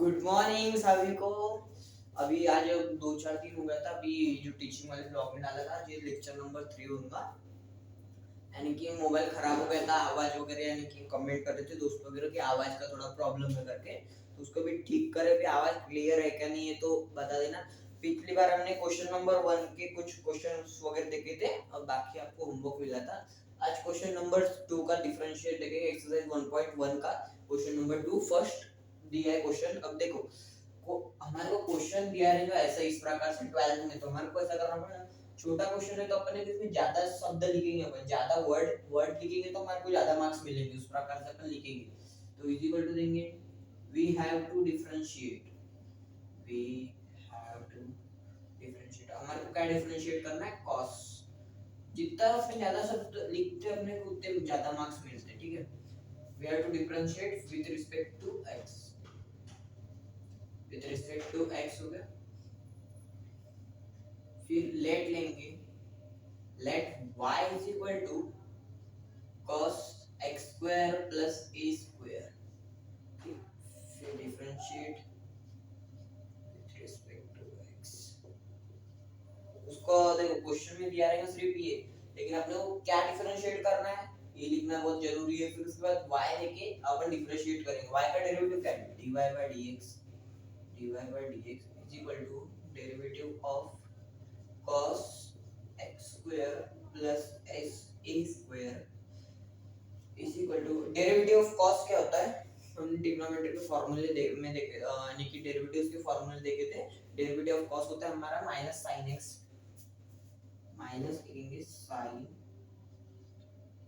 Good morning सभी को। अभी आज 2-4 दिन हो गया था। अभी जो टीचिंग वाले ब्लॉग में डाला था, ये लेक्चर नंबर 3 होगा। यानी कि मोबाइल खराब हो गया था, आवाज वगैरह, यानी कि कमेंट कर रहे थे दोस्त वगैरह कि आवाज का थोड़ा प्रॉब्लम है करके, तो उसको भी ठीक करे। भी आवाज क्लियर है क्या नहीं है तो बता देना। पिछली बार हमने क्वेश्चन नंबर 1 के कुछ क्वेश्चंस वगैरह देखे थे और बाकी आपको होमवर्क मिला था। आज क्वेश्चन नंबर 2 का डिफरेंशिएट देखेंगे, एक्सरसाइज 1.1 का क्वेश्चन नंबर 2 फर्स्ट दिया है क्वेश्चन। अब देखो हमारे को क्वेश्चन दिया रहेगा ऐसा इस प्रकार से 12th में, तो हमारे को ऐसा करना पड़ेगा। छोटा क्वेश्चन है तो अपने इसमें ज्यादा शब्द लिखेंगे, अपन ज्यादा वर्ड लिखेंगे तो हमारे को ज्यादा मार्क्स मिलेंगे, उस प्रकार से अपन लिखेंगे। तो इज इक्वल टू देंगे we have to differentiate, we have to differentiate. हमारे को क्या डिफरेंशिएट करना है? cos। जितना अपन ज्यादा शब्द लिखते हैं अपने को उतने ज्यादा मार्क्स मिलते हैं, ठीक है। We have to differentiate with respect to x, with respect to x हो गया। फिर लेट लेंगे, let y is equal to cos x square plus a square. फिर differentiate with respect to x। उसको देखो क्वेश्चन में दिया रहेगा सिर्फ ये, लेकिन अपने को क्या डिफरेंशिएट करना है ये लिखना बहुत जरूरी है। फिर उसके बाद y लेके अपन डिफरेंशिएट करेंगे। y का डेरिवेटिव क्या है? dy by dx, dy by dx is equal to derivative of cos x square plus s a square is equal to derivative of cos क्या होता है? हमने ट्रिग्नोमेट्री के फार्मूले में देखे, यानी कि डेरिवेटिव्स के फार्मूले देखे थे। डेरिवेटिव ऑफ cos होता है हमारा माइनस sin x, माइनस लिखेंगे sin,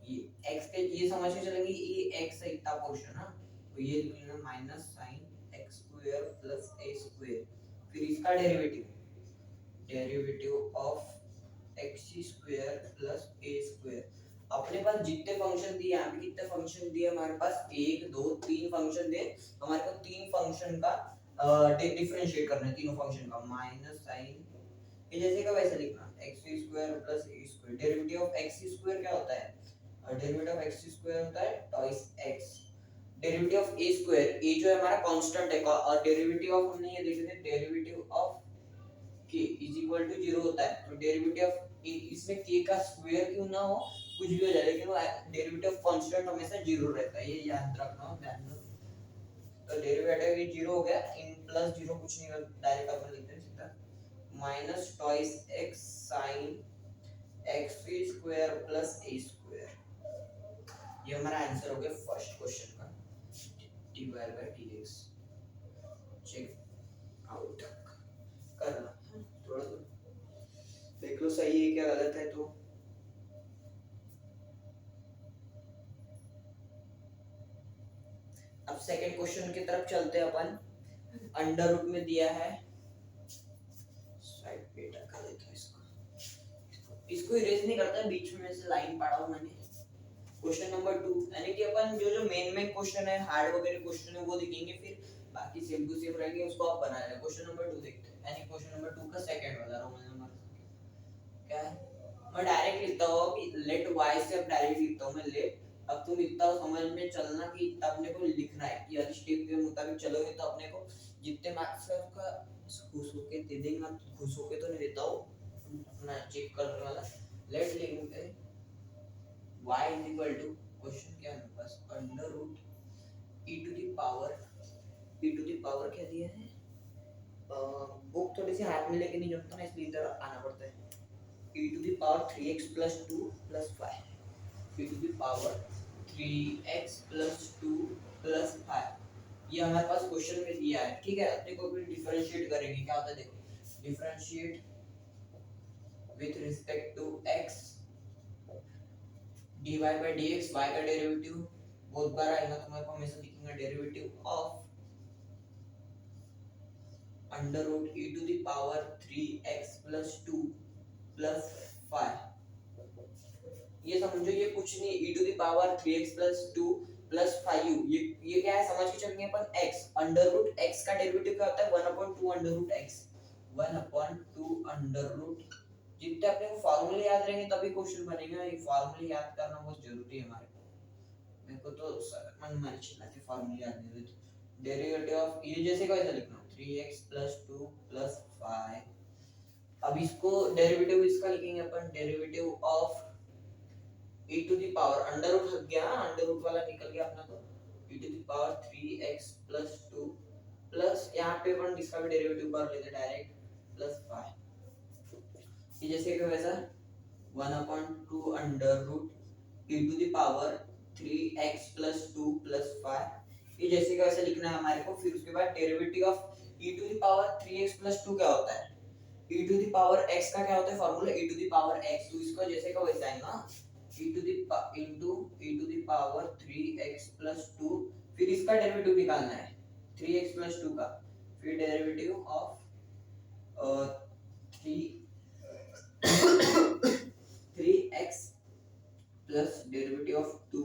ये x के ये समझ के चलेंगे, ये x है इतना पोर्शन है, तो ये लिखेंगे minus sin x square plus a square. फिर इसका derivative, derivative of x square plus a square. अपने पास जितने फंक्शन दिए, यहाँ पे कितने फंक्शन दिए हमारे पास? 1 2 3 फंक्शन दिए। हमारे को 3 फंक्शन का डिफरेंशिएट करना है, तीनों फंक्शन का। माइनस साइन ये जैसे का वैसे लिखना, x square plus a square. Derivative of x square क्या होता है? डेरिवेटिव ऑफ x स्क्वायर होता है twice x। Derivative of a square, a जो है हमारा कांस्टेंट है, और डेरिवेटिव ऑफ हमने ये देखे थे, derivative of k is equal to 0 होता है। तो डेरिवेटिव ऑफ इसमें k का स्क्वायर क्यों ना हो, कुछ भी हो जाए, लेकिन वो डेरिवेटिव कांस्टेंट हमेशा 0 रहता है, ये याद रखना, ध्यान दो। तो डेरिवेटिव ये 0 हो गया, इन प्लस 0 कुछ नहीं, डायरेक्ट अपन लिखते हैं सीधा minus twice x sin x square plus a square. ये हमारा आंसर हो गया फर्स्ट क्वेश्चन का, dy by dx। Check out करना, थोड़ा देख लो सही है क्या गलत है। तो अब सेकंड क्वेश्चन की तरफ चलते हैं अपन। अंडर रूट में दिया है, साइड पे रखा देता इसको इरेज नहीं करता, बीच में से लाइन पढ़ा हूं मैंने। क्वेश्चन नंबर 2, यानी कि अपन जो मेन क्वेश्चन है, हार्ड वगैरह क्वेश्चन है वो देखेंगे, फिर बाकी सेम टू सेम रहेंगे, उसको आप बना लेना। क्वेश्चन नंबर 2 देखते हैं, यानी क्वेश्चन नंबर 2 का सेकंड वाला रोमन नंबर क्या है। मैं डायरेक्ट लिखता हूं कि लेट y से, अब डायरेक्ट लिखता हूं मैं लेट। अब तुम इतना समझ में चलना कि अपने को लिखना है, कि हर स्टेप के मुताबिक चलोगे तो अपने को जितने मार्क्स का उसका खुश होके दे देंगे। मैं खुश होके तो नहीं देता हूं, अपना चेक करने वाला। लेट लिखेंगे y is equal to, question क्या है मेरे पास, under root e to the power, e to the power क्या दिया है, बुक थोड़ी सी हाथ में लेके नहीं जमता ना, इसलिए इधर आना पड़ता है। e to the power 3x plus 2 plus 5, e to the power 3x plus 2 plus 5। ये हमारे पास क्वेश्चन में दिया है, ठीक है। अपने को भी डिफरेंशिएट करेंगे, क्या होता है देखो, differentiate with respect to x, dy by dx, y का डेरिवेटिव बहुत बार आएगा, तुम्हारे को हमेशा दिखेगा derivative of under root e to the power 3x plus 2 plus 5। ये समझो ये कुछ नहीं, e to the power 3x plus 2 plus 5u, ये क्या है समझ के चलेंगे अपन। x अंडर रूट x का डेरिवेटिव क्या होता है? 1/2 under root x, 1/2 under root. जितने अपने को फार्मूले याद रहेंगे तभी क्वेश्चन बनेगा। ये फार्मूले याद करना बहुत जरूरी है हमारे को। मेरे को तो मन मार चला के फार्मूले याद नहीं रहते। डेरिवेटिव ऑफ ये जैसे कैसे लिखना 3x प्लस 2 प्लस 5। अब इसको डेरिवेटिव इसका लिखेंगे अपन derivative of e to the power under root हट गया, अंडर रूट वाला निकल गया अपना, तो e to the power 3x plus 2 plus यहाँ पे अपन इसका भी डेरिवेटिव कर लेते डायरेक्ट प्लस 5। ये जैसे कि वैसा 1/2 under root e to the power 3x plus 2 plus 5। ये जैसे कि वैसे लिखना है हमारे को। फिर उसके बाद derivative of e to the power 3x plus 2 क्या होता है, e to the power x का क्या होता है formula e to the power x, तो इसको जैसे का वैसा है ना e to the power 3x plus 2। फिर इसका डेरिवेटिव निकालना है 3x प्लस 2 का, फिर derivative of 3x plus derivative of 2।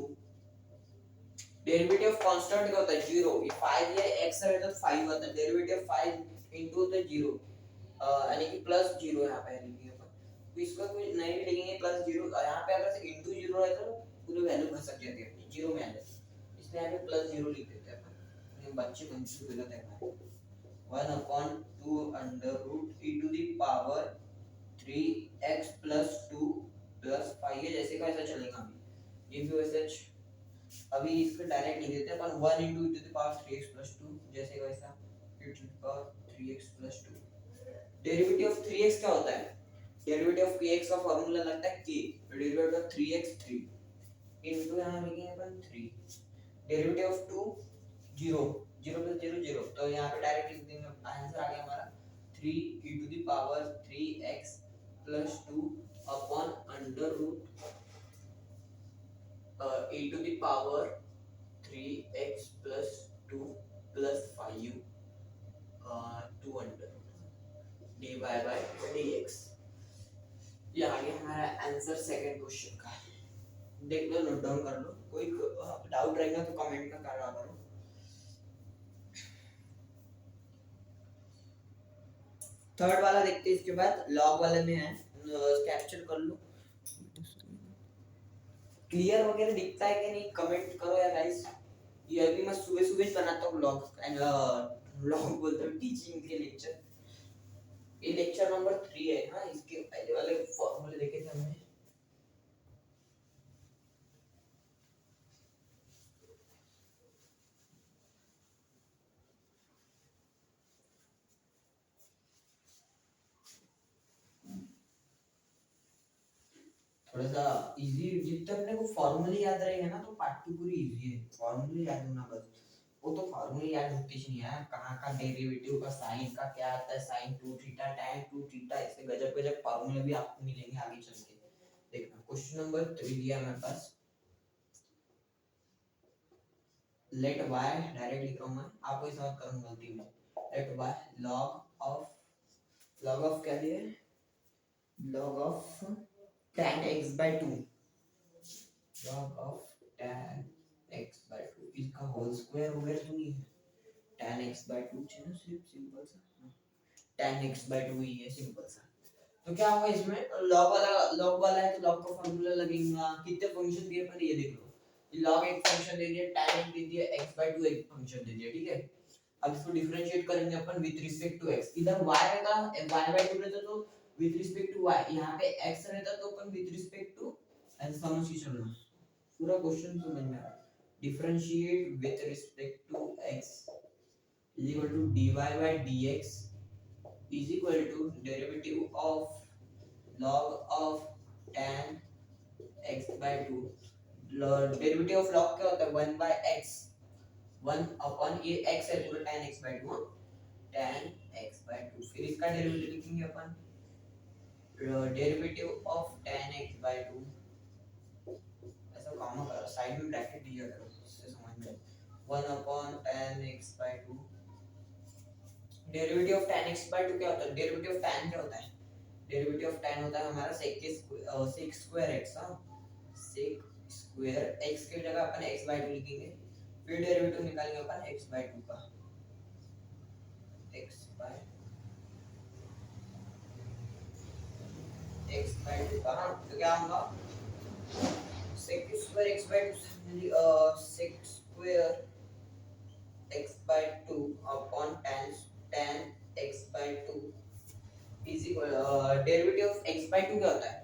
Derivative of constant क्या होता है 0, ये 5 या x रहता तो 5 होता है, डेरिवेटिव ऑफ 5 इनटू होता है 0, यानी कि प्लस 0 यहाँ पे लिखेंगे अपन। तो इसका कोई नहीं भी लिखेंगे प्लस 0, यहाँ पे अगर से इनटू 0 है तो पूरी वैल्यू भर सकते हैं अपनी 0 में आ जाए, इसलिए यहाँ पे प्लस 0 लिख देते हैं अपन। ये बच्चे कंफ्यूज हो जाते हैं। 1/2 under root e to the power 3x plus 2 plus 5। ये जैसे का ऐसा चलेगा अभी, ये भी वैसे अभी इसको डायरेक्ट लिख देते हैं अपन 1 into e to the power 3x plus 2 जैसे वैसा e to the power 3x plus 2। Derivative of 3x क्या होता है, डेरिवेटिव ऑफ kx का फार्मूला लगता है k, derivative of 3x 3 into यहां लिखेंगे अपन 3, डेरिवेटिव ऑफ 2 0 0 plus 0 0, तो यहां पे डायरेक्ट लिख देंगे, आंसर आ गया हमारा 3 e to the power 3x plus 2 upon under root e to the power 3x plus 2 plus 5 2 under dy by dx। ये आ गया हमारा आंसर सेकंड क्वेश्चन का। देख लो, नोट डाउन कर लो, कोई डाउट रहेगा तो कमेंट में करा करो। थर्ड वाला देखते हैं, इसके बाद लॉग वाले में है, कैप्चर कर लो। क्लियर वगैरह दिखता है कि नहीं कमेंट करो यार गाइस। ये अभी मैं सुबह सुबह बनाता हूँ व्लॉग एंड व्लॉग बोलते हैं टीचिंग के लेक्चर। ये लेक्चर नंबर 3 है। हाँ, इसके पहले वाले फॉर्मूले देखे थे हमने। थोड़ा सा इजी, जितना अपने को फॉर्मूले याद रहेगा ना तो पार्ट 2 पूरी इजी है। फॉर्मूले याद होना बस, वो तो फार्मूले याद होते ही नहीं है। कहाँ का डेरिवेटिव का साइन का क्या आता है, साइन 2 थीटा tan 2 थीटा, ऐसे गजब गजब फार्मूले भी आपको मिलेंगे आगे चल के। देखना क्वेश्चन नंबर 3 दिया मेरे पास, लेट y डायरेक्ट लिख रहा हूं मैं, आपको इस बात करूंगा गलती में। लेट y log ऑफ क्या दिया है, log of tan x by 2, log of tan x by 2 इसका होल स्क्वायर वगैरह तो नहीं है, tan x by 2 है ना, सिर्फ सिंपल सा tan x by 2 ही है, सिंपल सा। तो क्या होगा इसमें, log वाला है तो log का फार्मूला लगेगा। कितने फंक्शन दिए पर ये देख लो, log एक फंक्शन दे दिया, tan एक दे दिया, x by 2 एक फंक्शन दे दिया, ठीक है। अब इसको डिफरेंशिएट करेंगे अपन विद रिस्पेक्ट टू x। इधर y रहता, y by 2 रहता तो विद रिस्पेक्ट टू y, यहाँ पे x रहता तो अपन विद रिस्पेक्ट टू, ऐसे समझ के चलना पूरा क्वेश्चन समझ में आ रहा है। Differentiate with respect to x is equal to dy by dx is equal to derivative of log of tan x by 2। Derivative of log क्या होता है 1 by x, 1 upon ये x है पूरा tan x by 2, tan x by 2। फिर इसका derivative लिखेंगे अपन, derivative of tan x by 2, ऐसा कॉमा करो, साइड में ब्रैकेट दिया करो, इससे समझ में 1 upon tan x by 2। Derivative of tan x by 2 क्या होता है, डेरिवेटिव ऑफ tan क्या होता है, डेरिवेटिव ऑफ tan होता है हमारा sec square x, sec square x की जगह अपन x by 2 लिखेंगे। फिर डेरिवेटिव निकालेंगे अपन x by 2 का, x by 2 का। तो क्या होगा sec square x by 2 sec square x by 2 upon tan x by 2 is equal derivative of x by 2 क्या होता है?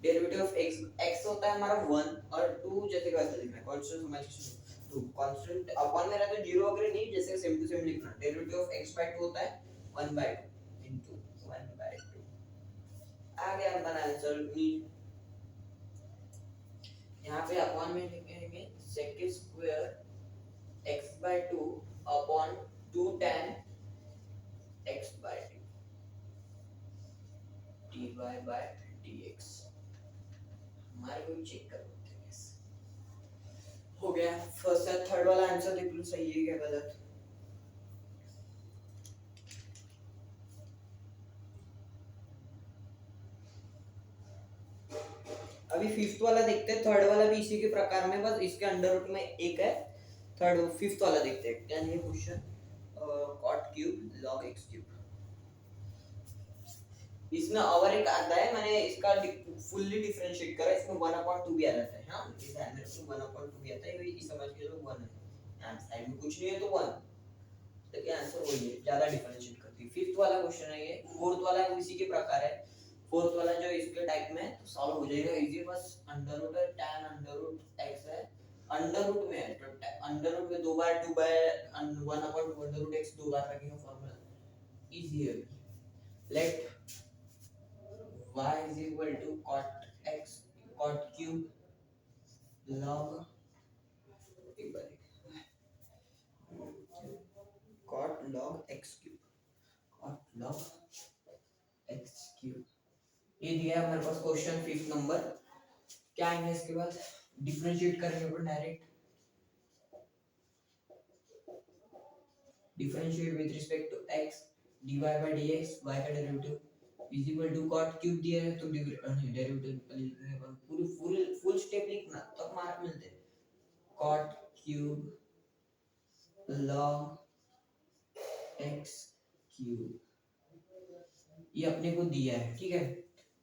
डेरिवेटिव ऑफ x होता है हमारा 1 और 2 जैसे कैसे लिखना है कांस्टेंट समझ के 2 कांस्टेंट अपॉन में रहता है 0 वगैरह नहीं, जैसे सेम टू सेम लिखना। डेरिवेटिव ऑफ x by 2 होता है 1 by 2 into 1 by 2। आ गया हमारा आंसर। यहाँ पे अपॉन में लिखेंगे sec square x by 2 upon 2 tan x by 2 dy by dx। हमारे को चेक कर लेते हैं कैसे हो गया। फर्स्ट और थर्ड वाला आंसर देख लो सही है क्या गलत। अभी फिफ्थ वाला देखते हैं, थर्ड वाला भी इसी के प्रकार में, बस इसके अंडर रूट में एक है। थर्ड फिफ्थ वाला देखते हैं क्या है question. cot cube log x cube, इसमें और एक आता है, मैंने इसका फुल्ली डिफरेंशिएट करा, इसमें 1/2 भी आ जाता है। हां इस ध्यान में रखो 1/2 भी आता है, ये समझ के लो 1 है, यहां साइड में कुछ नहीं है तो 1, तो क्या आंसर वही है, ज्यादा डिफरेंशिएट करती है। फिफ्थ वाला क्वेश्चन है ये। फोर्थ वाला इसी के प्रकार है। फोर्थ वाला जो इसके टाइप में तो सॉल्व हो जाएगा इजी, बस अंडर रूट है tan अंडर रूट x है, अंडर रूट में है तो अंडर रूट में 2 बार 2 बाय 1/2 अंडर रूट x 2 बार रखेंगे फॉर्मूला, इजी है। Let y is equal to cot x cot cube log एक बार cot log x cube cot log x cube, ये दिया है हमारे पास क्वेश्चन फिफ्थ नंबर। क्या आएंगे इसके बाद? डिफरेंशिएट करेंगे अपन direct, differentiate with respect to x dy by dx, y का derivative is equal to cot cube दिया है तो डेरिवेटिव लिखने पर पूरी फुल स्टेप लिखना तब मार्क मिलते हैं। cot cube log x cube, ये अपने को दिया है, ठीक है।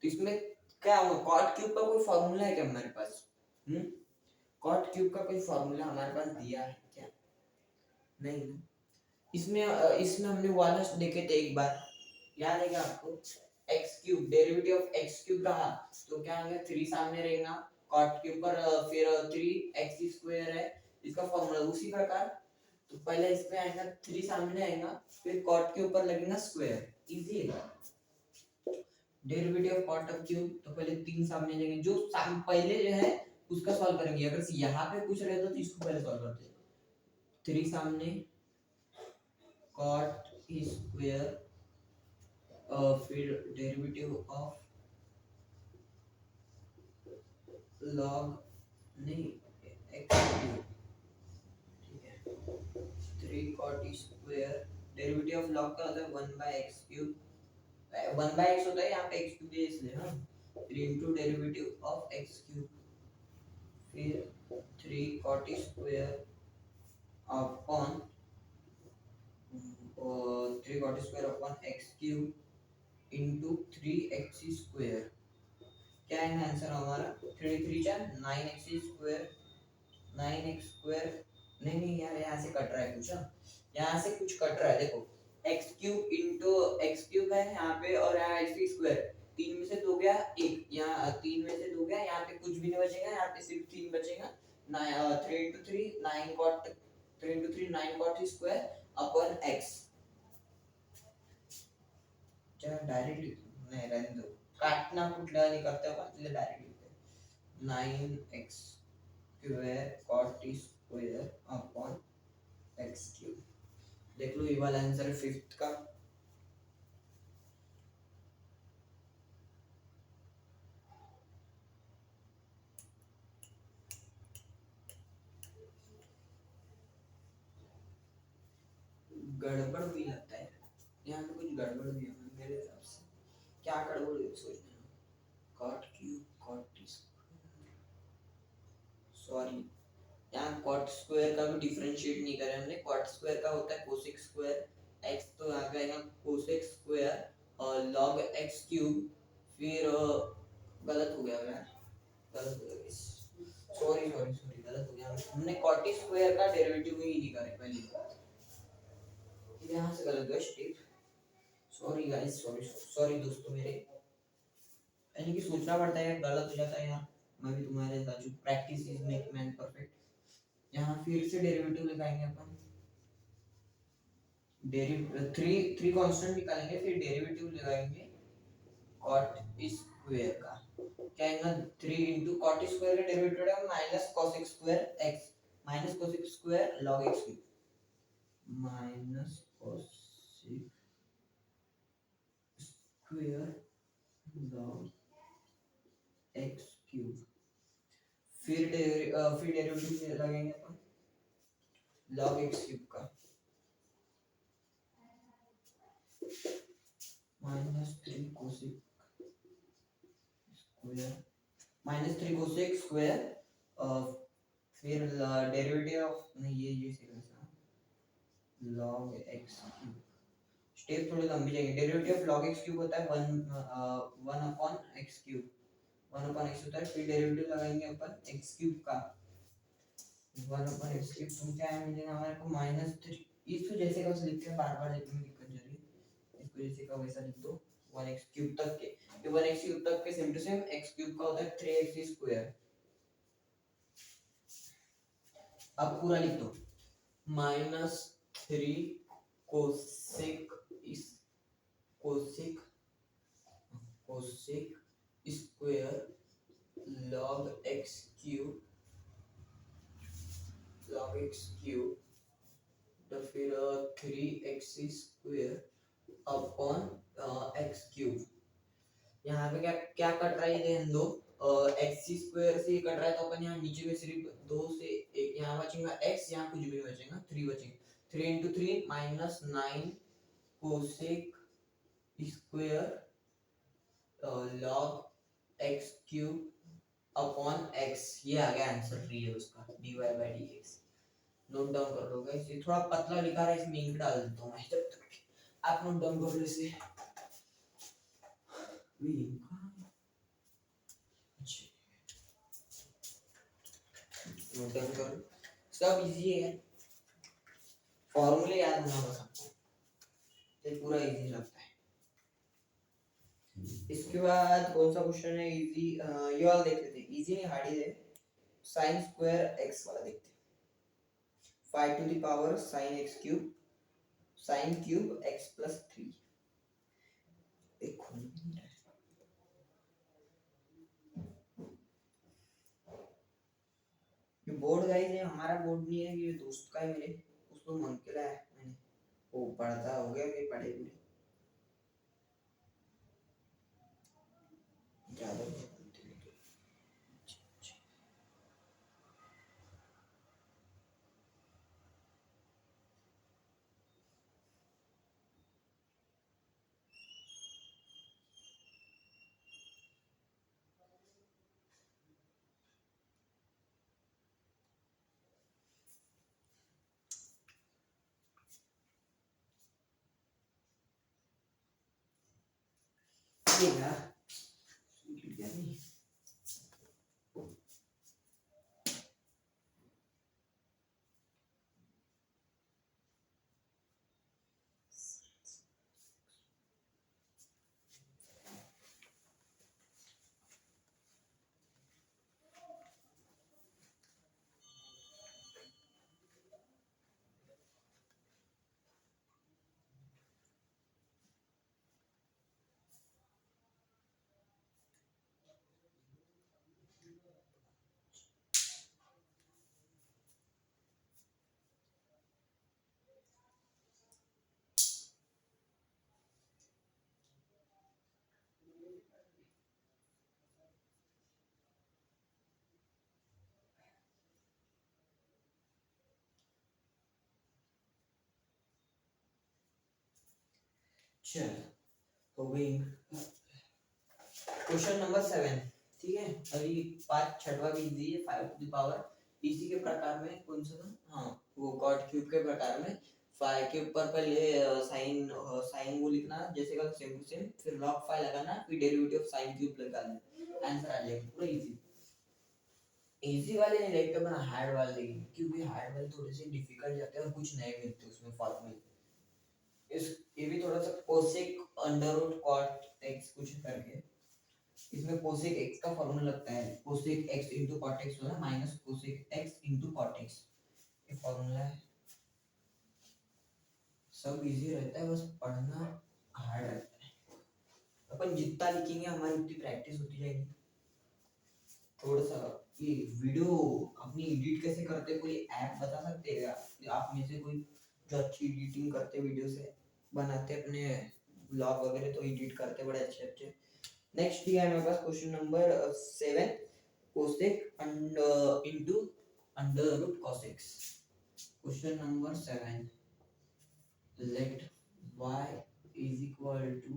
तो इसमें क्या होगा, cot क्यूब का कोई फार्मूला है क्या हमारे पास? cot क्यूब का कोई फार्मूला हमारे पास दिया है क्या? नहीं। इसमें इसमें हमने वाला देखे थे एक बार, याद है क्या आपको? x cube derivative of x cube रहा तो क्या होगा, 3 सामने रहेगा cot क्यूब पर, फिर 3x स्क्वायर है इसका फार्मूला उसी प्रकार। तो पहले इस पे आएगा 3 सामने आएगा, फिर cot के ऊपर लगेगा स्क्वायर, इजी है। डेरिवेटिव ऑफ cot क्यूब तो पहले 3 सामने जाएंगे, जो पहले जो है उसका सॉल्व करेंगे। अगर यहाँ पे कुछ रहता तो इसको पहले सॉल्व करते। 3 सामने cot स्क्वायर फिर डेरिवेटिव ऑफ log नहीं x क्यूब, ठीक है। 3 cot square derivative of log का होता है 1 by x cube, 1 by x होता है यहाँ पे x क्यूब है इसलिए ना, 3 into derivative of x cube फिर 3 cot square upon 3 cot square upon x cube into 3x square. क्या है आंसर हमारा? 3 3 जा 9x स्क्वायर, 9x स्क्वायर नहीं यार यहाँ से कट रहा है कुछ, यहाँ से कुछ कट रहा है देखो, x cube into x cube है यहाँ पे और यहाँ x स्क्वायर, 3 में से 2 गया 1, यहाँ 3 में से 2 गया, यहाँ पे कुछ भी नहीं बचेगा, यहाँ पे सिर्फ 3 बचेगा। 3 into 3 9 cot, 3 into 3 9 cot square upon x। चलो डायरेक्ट नहीं रहने दो, काटना कुटना नहीं करते अपन, इसलिए डायरेक्ट लिखते हैं 9x square cot square upon x cube. देख लो ये वाला आंसर है फिफ्थ का। गड़बड़ भी लगता है यहाँ पे, कुछ गड़बड़ भी है मेरे हिसाब से। क्या गड़बड़ है सोचना, cot क्यूब cot सॉरी यहाँ cot स्क्वायर का भी डिफरेंशिएट नहीं करा हमने। cot स्क्वायर का होता है cosec स्क्वायर, x तो आ गया यहाँ cosec स्क्वायर और log x क्यूब, फिर गलत हो गया यार, गलत हो गया, सॉरी सॉरी सॉरी गलत हो गया, हमने cot स्क्वायर का डेरिवेटिव ही नहीं करे पहले। यहाँ से गलत गया step, sorry guys, sorry sorry दोस्तों मेरे, यानी कि सोचना पड़ता है, गलत हो जाता है यार, मैं भी तुम्हारे साथ हूँ, practice is make man perfect. यहाँ फिर से डेरिवेटिव लगाएंगे अपन, डेरिवेटिव थ्री थ्री कांस्टेंट निकालेंगे, फिर डेरिवेटिव लगाएंगे कॉट स्क्वायर का, क्या आएगा 3 into cot स्क्वायर का डेरिवेटिव है minus cos square x, minus cos square log x cube, minus cos square log x cube, फिर डेरिवेटिव लगेंगे अपन log x क्यूब का, minus 3 cosec square, minus 3 cosec square, फिर derivative of, नहीं ये log x cube, step थोड़े लंबी जाएंगे, derivative of log x cube होता है 1 upon x cube, 1 upon x होता है, फिर डेरिवेटिव लगाएंगे अपन x क्यूब का, 1 अपॉन x क्यूब, तो क्या है मिलेगा हमारे को -3, इसको जैसे का लिखते हैं, बार-बार लिखने में दिक्कत जा रही है, इसको जैसे का वैसा लिख दो, 1x क्यूब तक के, ये 1x क्यूब तक के same to same x cube का होता है 3x स्क्वायर, अब पूरा लिख दो, -3 कोसेक इस cosec cosec square log x cube, log x cube, तो फिर 3x square upon x cube, यहाँ पे क्या क्या कट रहा है ये ध्यान दो, x स्क्वायर से ये कट रहा है, तो अपन यहाँ नीचे में सिर्फ 2 से 1 यहाँ बचेगा x, यहाँ कुछ भी नहीं बचेगा, 3 बचेगा, 3 into 3 minus 9 cosec square log x cube upon x, ये आ गया आंसर रियल उसका, dy by dx, note down कर लो गाइस, ये थोड़ा पतला लिखा रहा है, इसमें इंक डाल देता हूँ मैं, जब तक आप नोट डाउन कर लो इसे, नोट डाउन कर लो, सब इजी है, फॉर्मूले याद होना बस आपको, ये पूरा इजी लगता है। इसके बाद कौन सा क्वेश्चन है इजी, ये वाला देख लेते हैं, इजी नहीं हार्ड ही है, sin स्क्वायर x वाला देखते हैं, 5 to the power sin x cube, sin cube x plus 3, देखो ये बोर्ड गाइस है, हमारा बोर्ड नहीं है, ये दोस्त का है मेरे, उसको मन के लाया मैंने, वो पढ़ता हो गया कि पढ़े पूरे ज्यादा ये यार क्या नहीं, चल हो गई, क्वेश्चन नंबर 7, ठीक है, अभी पांच छठवा भी इजी है, 5 टू द पावर इसी के प्रकार में कौन सा था, हाँ वो कॉट क्यूब के प्रकार में, 5 के ऊपर पहले साइन साइन वो लिखना जैसे का सेम टू सेम, फिर log 5 लगाना, फिर डेरिवेटिव ऑफ साइन क्यूब निकालना, आंसर आ जाएगा पूरा इजी, इजी वाले नहीं देखते अपन हार्ड वाले देखेंगे, क्योंकि हार्ड वाले थोड़े से डिफिकल्ट जाते हैं और कुछ नए मिलते हैं उसमें फॉर्मूले, इस ये भी थोड़ा सा cosec under root cot x कुछ करके, इसमें कोसेक एक्स का फॉर्मूला लगता है, cosec x into cot x होता है minus cosec x into cot x, ये फॉर्मूला है। सब इजी रहता है, बस पढ़ना हार्ड रहता है। अपन जितना लिखेंगे हमारी उतनी प्रैक्टिस होती जाएगी। थोड़ा सा ये वीडियो अपनी एडिट कैसे करते, कोई ऐप बता सकते हैं क्या आप में से कोई जो अच्छी एडिटिंग करते वीडियो से बनाते अपने ब्लॉग वगैरह, तो एडिट करते बड़े अच्छे अच्छे। नेक्स्ट दिया है मेरे पास question number 7, cosec into under root cos x। Question number 7, let y is equal to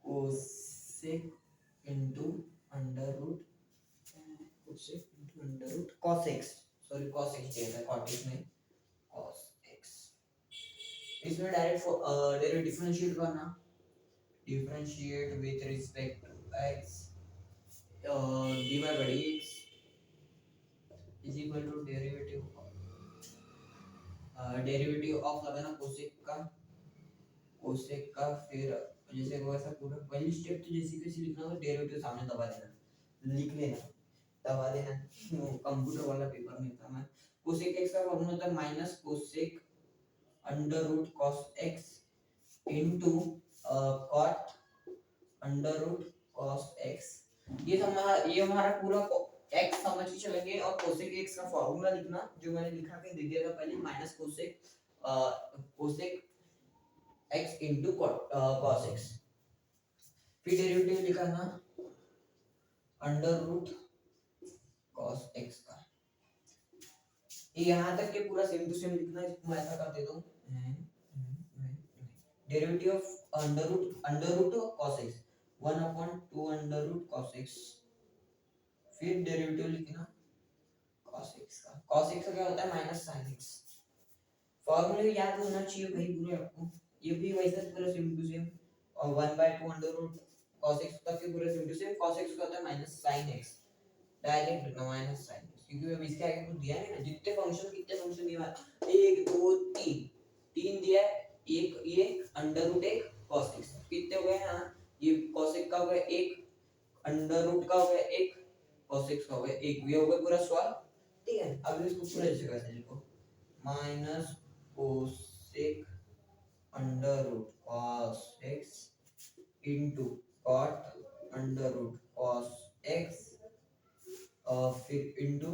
cosec into under root cosec into under root cos x, sorry cos x दिया था, cot x नहीं cos x। इसमें direct differentiate करना, differentiate with respect to x, dy by dx is equal to derivative of लगाना cosec का, फिर जैसे वैसा पूरा पहली स्टेप तो जैसे कैसे लिखना हो, डेरिवेटिव सामने दबा देना, लिख लेना, दबा देना, कंप्यूटर वाला पेपर में था मैं। कोसेक एक्स का फॉर्मूला होता है minus cosec under root cos x into cot under root cos x. ये हमारा पूरा x समझ के चलेंगे, और कोसेक x का फॉर्मूला लिखना जो मैंने लिखा के दे दिया था पहले, minus cosec x into cos x, फिर डेरिवेटिव लिखना अंडर रूट cos x का। यहाँ तक के पूरा सेम टू सेम लिखना है, इसको मैं ऐसा कर देता हूँ, derivative of under root cos x 1/2 under root cos x, फिर डेरिवेटिव लिखना cos x का। cos x का क्या होता है माइनस sin x। फॉर्मूले याद होना चाहिए भाई पूरे आपको, ये भी वैसे पूरा सेम टू सेम, और 1/2 अंडर रूट cos x तक के पूरे same to same. cos x का होता है माइनस sin x, डायरेक्ट लिखना माइनस sin x, क्योंकि अब इसके आगे कुछ दिया नहीं ना, कितने फंक्शन दिया 1 2 3 दिया है, एक ये अंडर रूट एक cos x, कितने हो गए यहाँ, ये cos x का हो गया एक, अंडर रूट का हो गया एक, cos x का हो गया एक, ये हो गया पूरा सॉल्व, ठीक है। अब इसको पूरा ऐसे कैसे लिखो, minus cosec under root cos x into cot under root cos x, और फिर इनटू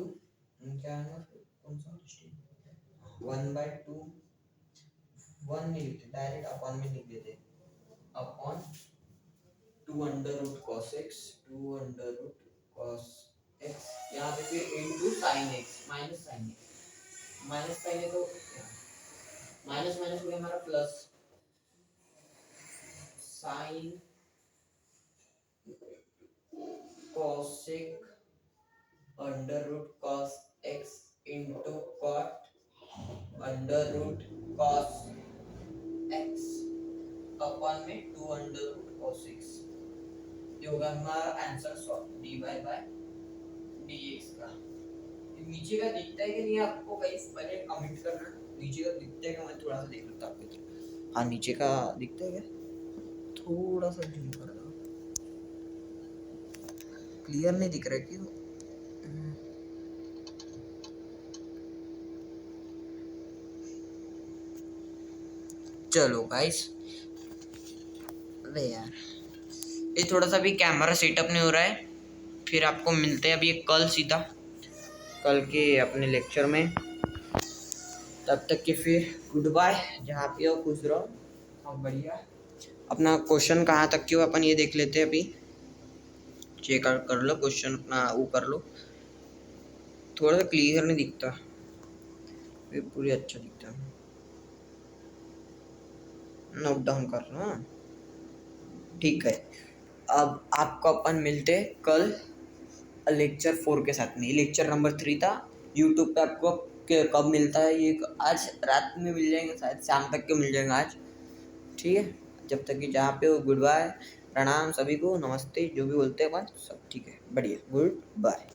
क्या है ना, कौन सा 1/2, 1 नहीं लिखते डायरेक्ट अपॉन में लिख देते, upon 2 under root cos x, 2 under root cos x, यहाँ पे फिर into sin x, minus sin x, minus sine है तो माइनस माइनस हो गया हमारा plus, sine cosec under root cos x into cot under root cos x upon में 2 under root cos x, ये होगा हमारा answer solve dy by dx का। नीचे का दिखता है कि नहीं आपको गाइस, पहले कमेंट करना, नीचे का दिखता है कि मैं थोड़ा सा देख लेता हूं आपको। हाँ नीचे का दिखता है क्या, थोड़ा सा जूम कर दो, क्लियर नहीं दिख रहा है क्यों। चलो गाइस, अरे यार ये थोड़ा सा भी कैमरा सेटअप नहीं हो रहा है, फिर आपको मिलते हैं अभी कल सीधा, कल के अपने लेक्चर में। तब तक के फिर गुड बाय, जहाँ पे हो खुश रहो, और बढ़िया अपना क्वेश्चन कहाँ तक के हो अपन ये देख लेते हैं अभी, चेक कर लो क्वेश्चन अपना, वो कर लो, थोड़ा सा क्लियर नहीं दिखता, ये पूरी अच्छा दिखता है, नोट डाउन कर लो, ठीक है। अब आपको अपन मिलते हैं कल लेक्चर 4 के साथ में, लेक्चर नंबर 3 था, यूट्यूब पे आपको कब मिलता है ये, आज रात में मिल जाएंगे, शायद शाम तक के मिल जाएंगे आज, ठीक है। जब तक कि जहाँ पे हो गुड बाय, प्रणाम सभी को, नमस्ते जो भी बोलते हैं अपन सब, ठीक है, बढ़िया, गुड बाय।